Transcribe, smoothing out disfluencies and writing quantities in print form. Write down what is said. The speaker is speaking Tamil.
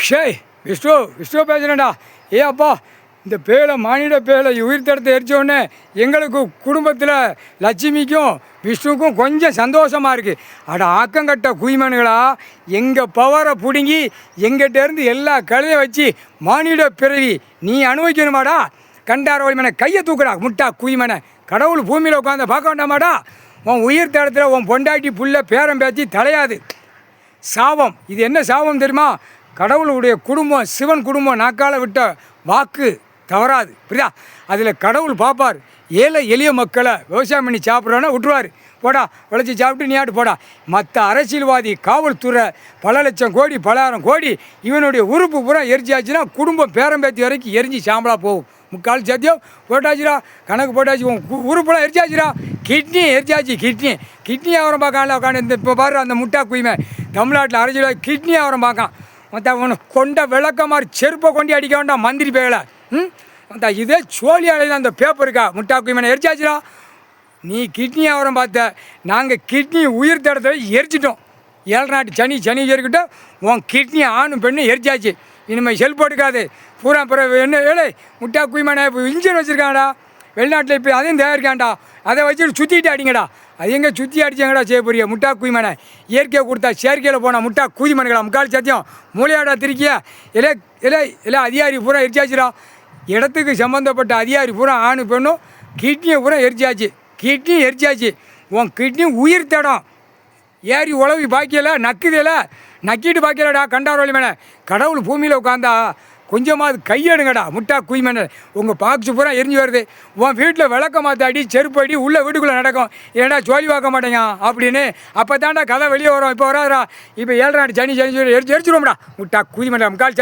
ஷேய் விஷ்ணு விஷ்ணு பேசுகிறேன்டா. ஏ அப்பா, இந்த பேலை மானிட பேலை உயிர் தடத்தை எரிச்சோடனே எங்களுக்கு குடும்பத்தில் லட்சுமிக்கும் விஷ்ணுவுக்கும் கொஞ்சம் சந்தோஷமாக இருக்குது. அட ஆக்கங்கட்ட குய்மனுகளா, எங்கள் பவரை பிடுங்கி எங்கிட்டேருந்து எல்லா கலையை வச்சு மானிட பிறவி நீ அனுபவிக்கணுமாடா? கண்டார வழிமனை கையை தூக்குடா முட்டா குய்மனை. கடவுள் பூமியில் உட்காந்து பார்க்க வேண்டாமாடா? உன் உயிர் தடத்தில் உன் பொண்டாட்டி புள்ள பேரம் பேத்தி தலையாது. சாபம். இது என்ன சாபம் தெரியுமா? கடவுளுடைய குடும்பம், சிவன் குடும்பம் நாக்கால் விட்ட வாக்கு தவறாது, புரியுதா? அதில் கடவுள் பார்ப்பார். ஏழை எளிய மக்களை விவசாயம் பண்ணி சாப்பிட்றோன்னா விட்டுருவார். போடா விளைச்சி சாப்பிட்டு நீயாட்டு போடா. மற்ற அரசியல்வாதி, காவல்துறை பல லட்சம் கோடி பலாயிரம் கோடி இவனுடைய உறுப்பு பூரா எரிச்சாச்சுன்னா குடும்பம் பேரம்பேத்தி வரைக்கும் எரிஞ்சு சாம்பலாக போகும். முக்கால் சத்தியம் போட்டாச்சுரா, கணக்கு போட்டாச்சு. உறுப்புலாம் எரிச்சாச்சுரா. கிட்னி எரிச்சாச்சு. கிட்னி அவரம் பார்க்கான்ல உட்காந்து. இந்த இப்போ பாரு அந்த முட்டா குய்மை தமிழ்நாட்டில் அரசியல்வாதி கிட்னி அவரம் பார்க்கான். மற்ற கொண்ட விளக்க மாதிரி செருப்பை கொண்டு அடிக்க வேண்டாம் மந்திரி பேலை. அந்த இதே சோழியாலையில் அந்த பேப்பருக்கா முட்டா குய்மனை எரிச்சாச்சுரா. நீ கிட்னி அவரம் பார்த்த, நாங்கள் கிட்னி உயிர் தடத்தை எரிச்சிட்டோம். 7 நாட்டு சனி எரிக்கிட்டோம். உன் கிட்னி ஆணும் பெண்ணு எரிச்சாச்சு. இனிமேல் செல் போட்டுக்காது பூரா. பிறகு என்ன வேலை? முட்டா குய்மனை இப்போ இன்ஜின் வச்சுருக்காங்கடா வெளிநாட்டில். இப்போ அதையும் தயாரிக்காண்டா. அதை வச்சுட்டு சுற்றிட்டு அடிங்கடா. அது எங்கே சுற்றி அடிச்சாங்கடா செய்ய போறிய முட்டா குய்மனை? இயற்கையை கொடுத்தா செயற்கையில் போனால் முட்டா குய்மனுங்களா? முக்கால் சத்தியம் மூளையாடா திருக்கியா? இல்லை அதிகாரி பூரா எரிச்சாச்சுடா. இடத்துக்கு சம்மந்தப்பட்ட அதிகாரி பூரா ஆணு பெண்ணும் கிட்னியை பூரா எரிச்சாச்சு. கிட்னி எரிச்சாச்சு. உன் கிட்னி உயிர் தடம் ஏறி உழவி பாக்கியல நக்குதில்ல, நக்கிட்டு பாக்கியலடா. கண்டார் வழி மேலே கடவுள் பூமியில் உட்காந்தா கொஞ்சமாவது கையெடுங்கடா முட்டா குய்மனை. உங்கள் பாக்ஸு பூரா எரிஞ்சு வருது. உன் வீட்டில் விளக்க மாற்றாடி செருப்படி உள்ள வீட்டுக்குள்ளே நடக்கும். ஏன்னா ஜோலி பார்க்க மாட்டேங்க அப்படின்னு. அப்போ தாண்டா கதை வெளியே வரும். இப்போ வராதுடா. இப்போ 7 நாட்டு சனி எரிச்சிருவோம்டா முட்டா குய்மனை முக்கால்